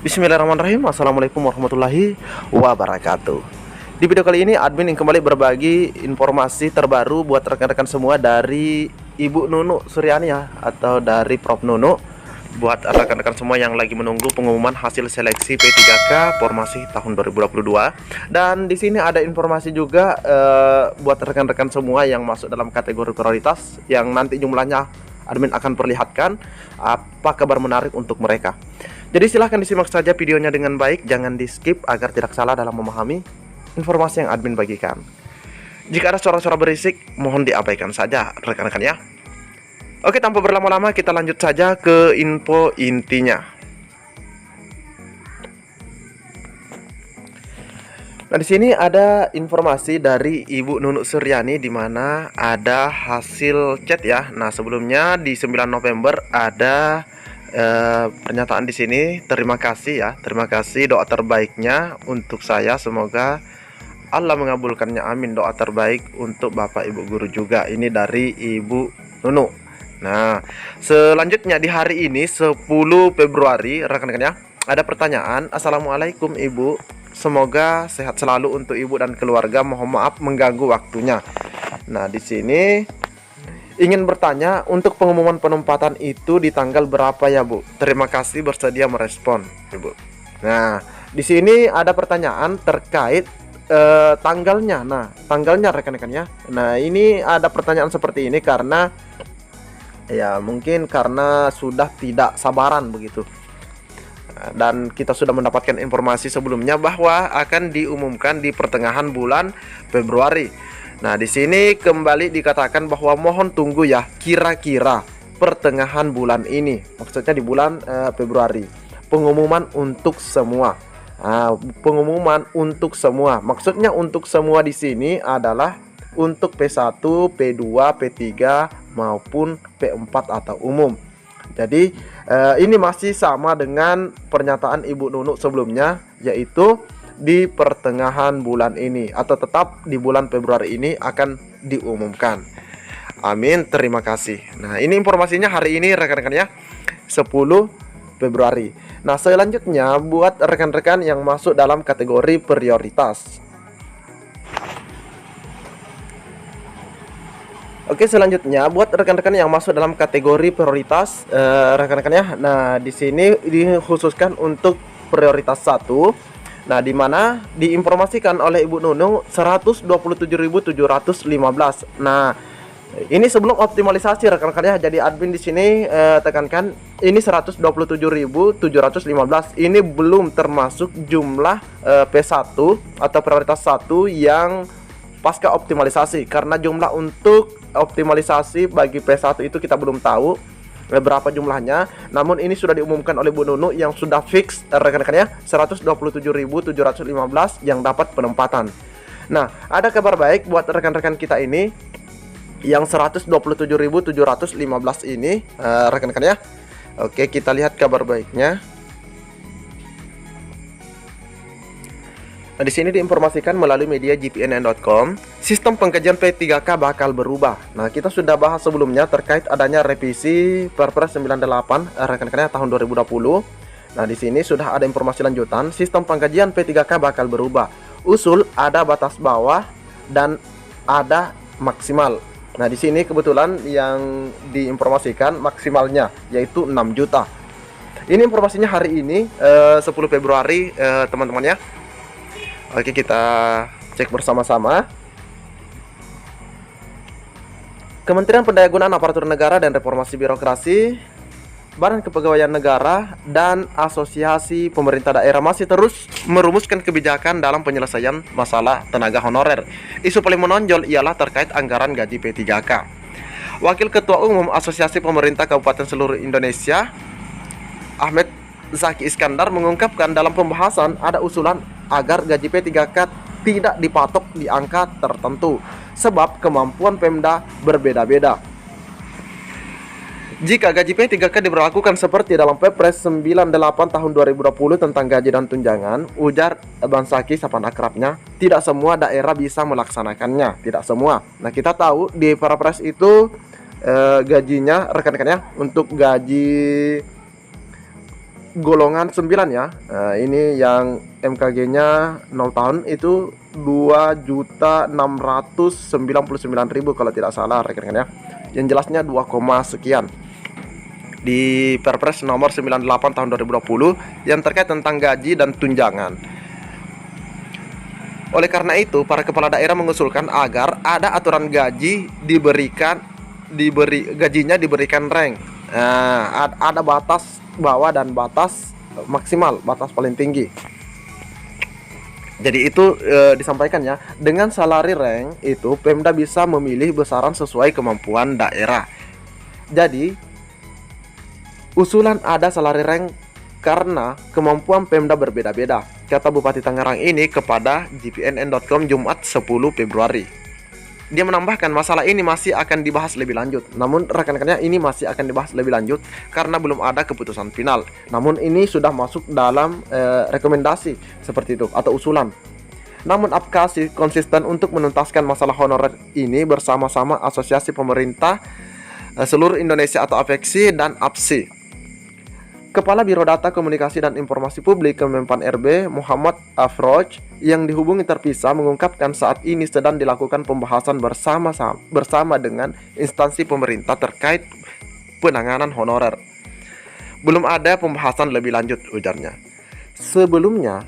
Bismillahirrahmanirrahim. Assalamualaikum warahmatullahi wabarakatuh. Di video kali ini admin yang kembali berbagi informasi terbaru buat rekan-rekan semua dari Ibu Nunu Suryani ya, atau dari Prof Nunu, buat rekan-rekan semua yang lagi menunggu pengumuman hasil seleksi P3K formasi tahun 2022. Dan di sini ada informasi juga buat rekan-rekan semua yang masuk dalam kategori prioritas, yang nanti jumlahnya admin akan perlihatkan apa kabar menarik untuk mereka. Jadi silahkan disimak saja videonya dengan baik, jangan di skip agar tidak salah dalam memahami informasi yang admin bagikan. Jika ada suara-suara berisik, mohon diabaikan saja rekan-rekan ya. Oke, tanpa berlama-lama kita lanjut saja ke info intinya. Nah, di sini ada informasi dari Ibu Nunu Suryani di mana ada hasil chat ya. Nah, sebelumnya di 9 November ada pernyataan di sini. Terima kasih ya, terima kasih doa terbaiknya untuk saya, semoga Allah mengabulkannya, amin. Doa terbaik untuk Bapak Ibu guru juga. Ini dari Ibu Nunu. Nah, selanjutnya di hari ini 10 Februari rekan-rekan ya, ada pertanyaan. Assalamualaikum Ibu, semoga sehat selalu untuk Ibu dan keluarga. Mohon maaf mengganggu waktunya. Nah, di sini ingin bertanya, untuk pengumuman penempatan itu di tanggal berapa ya Bu? Terima kasih bersedia merespon Ibu. Nah, di sini ada pertanyaan terkait tanggalnya. Nah, tanggalnya rekan-rekan ya. Nah, ini ada pertanyaan seperti ini karena ya mungkin karena sudah tidak sabaran begitu. Dan kita sudah mendapatkan informasi sebelumnya bahwa akan diumumkan di pertengahan bulan Februari. Nah, di sini kembali dikatakan bahwa mohon tunggu ya, kira-kira pertengahan bulan ini, maksudnya di bulan Februari. Pengumuman untuk semua. Nah, pengumuman untuk semua. Maksudnya untuk semua di sini adalah untuk P1, P2, P3 maupun P4 atau umum. Jadi ini masih sama dengan pernyataan Ibu Nunu sebelumnya, yaitu di pertengahan bulan ini atau tetap di bulan Februari ini akan diumumkan. Amin, terima kasih. Nah, ini informasinya hari ini rekan-rekan ya, 10 Februari. Nah, selanjutnya buat rekan-rekan yang masuk dalam kategori prioritas. Oke, selanjutnya buat rekan-rekan yang masuk dalam kategori prioritas rekan-rekan ya. Nah, di sini dikhususkan untuk prioritas 1. Nah, di mana diinformasikan oleh Ibu Nunu 127.715. Nah, ini sebelum optimalisasi rekan-rekan ya. Jadi admin di sini tekankan ini 127.715. Ini belum termasuk jumlah P1 atau prioritas 1 yang pasca optimalisasi, karena jumlah untuk optimalisasi bagi P1 itu kita belum tahu berapa jumlahnya. Namun ini sudah diumumkan oleh Bu Nunu yang sudah fix rekan-rekan ya, 127.715 yang dapat penempatan. Nah, ada kabar baik buat rekan-rekan kita ini yang 127.715 ini rekan-rekan ya. Oke, kita lihat kabar baiknya. Nah, di sini diinformasikan melalui media gpnn.com, sistem pengkajian P3K bakal berubah. Nah, kita sudah bahas sebelumnya terkait adanya revisi Perpres 98 rekan-rekan tahun 2020. Nah, di sini sudah ada informasi lanjutan, sistem pengkajian P3K bakal berubah. Usul ada batas bawah dan ada maksimal. Nah, di sini kebetulan yang diinformasikan maksimalnya yaitu 6 juta. Ini informasinya hari ini 10 Februari teman-teman ya. Oke, kita cek bersama-sama. Kementerian Pendayagunaan Aparatur Negara dan Reformasi Birokrasi, Badan Kepegawaian Negara, dan Asosiasi Pemerintah Daerah masih terus merumuskan kebijakan dalam penyelesaian masalah tenaga honorer. Isu paling menonjol ialah terkait anggaran gaji P3K. Wakil Ketua Umum Asosiasi Pemerintah Kabupaten seluruh Indonesia, Ahmed Zaki Iskandar, mengungkapkan dalam pembahasan ada usulan agar gaji P3K tidak dipatok di angka tertentu sebab kemampuan Pemda berbeda-beda. Jika gaji P3K diberlakukan seperti dalam Perpres 98 tahun 2020 tentang gaji dan tunjangan, ujar Bang Zaki sapan akrabnya, tidak semua daerah bisa melaksanakannya, tidak semua. Nah, kita tahu di Perpres itu gajinya rekan-rekan ya, untuk gaji golongan 9 ya. Nah, ini yang MKG-nya 0 tahun itu 2.699.000 kalau tidak salah rekan-rekan ya. Yang jelasnya 2, sekian di Perpres nomor 98 tahun 2020 yang terkait tentang gaji dan tunjangan. Oleh karena itu, para kepala daerah mengusulkan agar ada aturan gaji gajinya diberikan rank. Nah, ada batas bawah dan batas maksimal, batas paling tinggi. Jadi itu disampaikan ya, dengan salary rank itu Pemda bisa memilih besaran sesuai kemampuan daerah. Jadi usulan ada salary rank karena kemampuan Pemda berbeda-beda, kata Bupati Tangerang ini kepada gpnn.com Jumat 10 Februari. Dia menambahkan masalah ini masih akan dibahas lebih lanjut. Namun rekan-rekannya, ini masih akan dibahas lebih lanjut karena belum ada keputusan final. Namun ini sudah masuk dalam rekomendasi seperti itu atau usulan. Namun APKASI konsisten untuk menuntaskan masalah honorer ini bersama-sama Asosiasi Pemerintah Seluruh Indonesia atau APEKSI dan APSI. Kepala Biro Data Komunikasi dan Informasi Publik Kemenpan RB Muhammad Afroj yang dihubungi terpisah mengungkapkan saat ini sedang dilakukan pembahasan bersama dengan instansi pemerintah terkait penanganan honorer. Belum ada pembahasan lebih lanjut, ujarnya. Sebelumnya,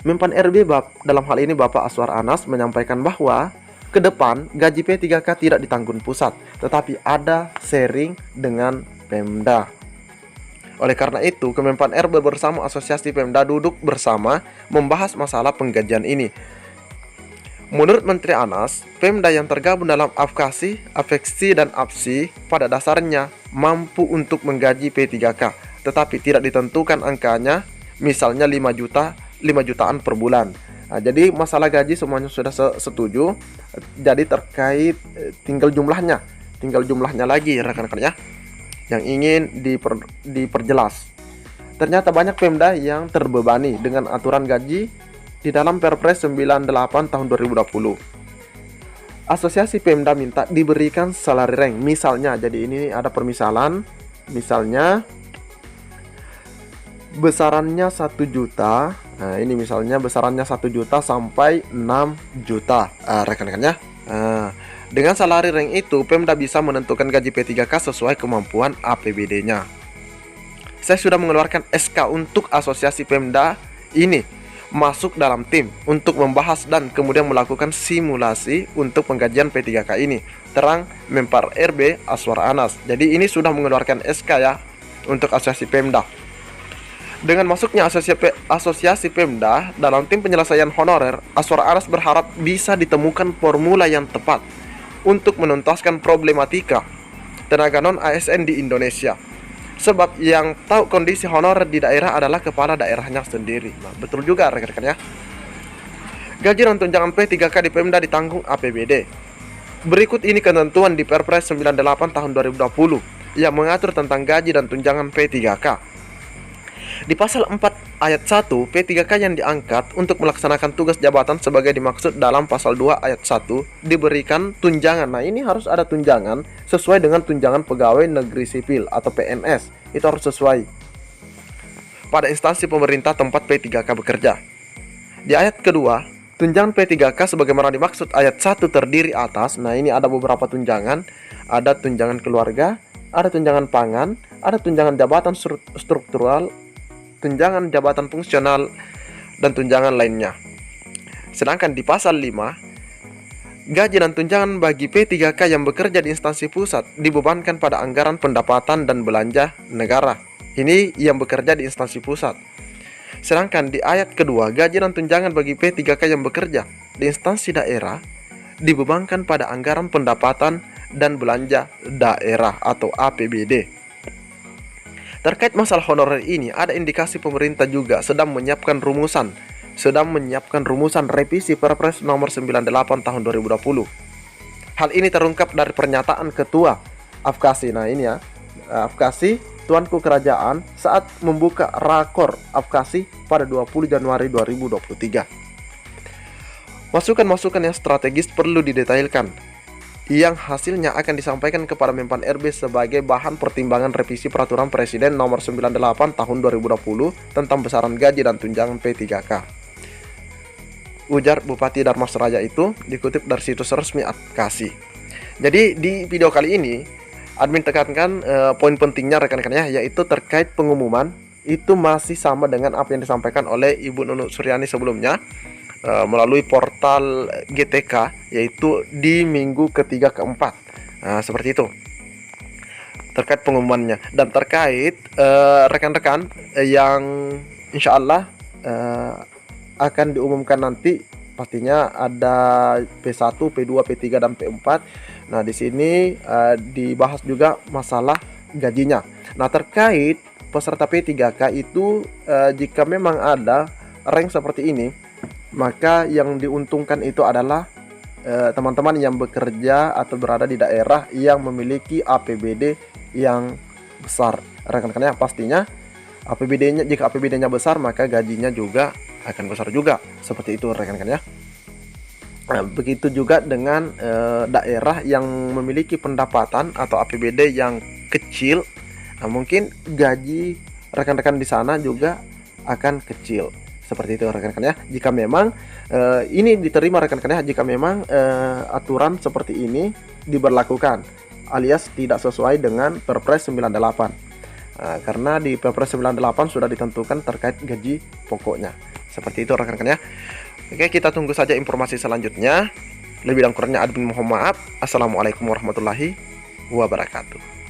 Menpan RB dalam hal ini Bapak Aswar Anas menyampaikan bahwa ke depan gaji P3K tidak ditanggung pusat, tetapi ada sharing dengan Pemda. Oleh karena itu, Kemenpan RB bersama Asosiasi Pemda duduk bersama membahas masalah penggajian ini. Menurut Menteri Anas, Pemda yang tergabung dalam APKASI, APEKSI, dan APSI pada dasarnya mampu untuk menggaji P3K, tetapi tidak ditentukan angkanya, misalnya 5 jutaan per bulan. Nah, jadi masalah gaji semuanya sudah setuju, jadi terkait tinggal jumlahnya lagi rekan-rekan ya, yang ingin diperjelas. Ternyata banyak Pemda yang terbebani dengan aturan gaji di dalam Perpres 98 tahun 2020. Asosiasi Pemda minta diberikan salary rank. Misalnya, jadi ini ada permisalan. Misalnya besarannya 1 juta. Nah, ini misalnya besarannya 1 juta sampai 6 juta. Rekan-rekannya. Dengan salary rank itu, Pemda bisa menentukan gaji P3K sesuai kemampuan APBD-nya. Saya sudah mengeluarkan SK untuk Asosiasi Pemda ini masuk dalam tim untuk membahas dan kemudian melakukan simulasi untuk penggajian P3K ini, terang Menpan RB Aswar Anas. Jadi ini sudah mengeluarkan SK ya untuk Asosiasi Pemda. Dengan masuknya Asosiasi Pemda dalam tim penyelesaian honorer, Aswar Anas berharap bisa ditemukan formula yang tepat untuk menuntaskan problematika tenaga non-ASN di Indonesia. Sebab yang tahu kondisi honorer di daerah adalah kepala daerahnya sendiri. Nah, betul juga rekan-rekan ya. Gaji dan tunjangan P3K di Pemda ditanggung APBD. Berikut ini ketentuan di Perpres 98 tahun 2020 yang mengatur tentang gaji dan tunjangan P3K. Di pasal 4 ayat 1, P3K yang diangkat untuk melaksanakan tugas jabatan sebagai dimaksud dalam pasal 2 ayat 1 diberikan tunjangan. Nah, ini harus ada tunjangan sesuai dengan tunjangan pegawai negeri sipil atau PNS. Itu harus sesuai pada instansi pemerintah tempat P3K bekerja. Di ayat kedua, tunjangan P3K sebagaimana dimaksud ayat 1 terdiri atas. Nah, ini ada beberapa tunjangan. Ada tunjangan keluarga, ada tunjangan pangan, ada tunjangan jabatan struktural, tunjangan jabatan fungsional, dan tunjangan lainnya. Sedangkan di pasal 5, gaji dan tunjangan bagi P3K yang bekerja di instansi pusat dibebankan pada anggaran pendapatan dan belanja negara. Ini yang bekerja di instansi pusat. Sedangkan di ayat kedua, gaji dan tunjangan bagi P3K yang bekerja di instansi daerah dibebankan pada anggaran pendapatan dan belanja daerah atau APBD. Terkait masalah honorer ini, ada indikasi pemerintah juga sedang menyiapkan rumusan revisi Perpres nomor 98 tahun 2020. Hal ini terungkap dari pernyataan Ketua APKASI. Nah, ini ya, APKASI Tuanku Kerajaan saat membuka rakor APKASI pada 20 Januari 2023. Masukan-masukan yang strategis perlu didetailkan. yang hasilnya akan disampaikan kepada Menpan RB sebagai bahan pertimbangan revisi Peraturan Presiden Nomor 98 Tahun 2020 tentang besaran gaji dan tunjangan P3K. Ujar Bupati Dharmasraya itu dikutip dari situs resmi Adkasi. Jadi di video kali ini admin tekankan poin pentingnya rekan-rekan ya, yaitu terkait pengumuman itu masih sama dengan apa yang disampaikan oleh Ibu Nunuk Suryani sebelumnya melalui portal GTK, yaitu di minggu ketiga keempat. Seperti itu terkait pengumumannya, dan terkait rekan-rekan yang insya Allah akan diumumkan nanti, pastinya ada P1, P2, P3 dan P4. Nah, di sini dibahas juga masalah gajinya. Nah, terkait peserta P3K itu jika memang ada rank seperti ini, maka yang diuntungkan itu adalah teman-teman yang bekerja atau berada di daerah yang memiliki APBD yang besar. Rekan-rekannya pastinya APBD-nya, jika APBD-nya besar maka gajinya juga akan besar juga. Seperti itu rekan-rekan ya. Nah, begitu juga dengan daerah yang memiliki pendapatan atau APBD yang kecil. Nah, mungkin gaji rekan-rekan di sana juga akan kecil. Seperti itu rekan-rekan ya. Jika memang ini diterima rekan-rekan ya, jika memang aturan seperti ini diberlakukan alias tidak sesuai dengan Perpres 98. Karena di Perpres 98 sudah ditentukan terkait gaji pokoknya. Seperti itu rekan-rekan ya. Oke, kita tunggu saja informasi selanjutnya. Lebih dan kurangnya admin mohon maaf. Assalamualaikum warahmatullahi wabarakatuh.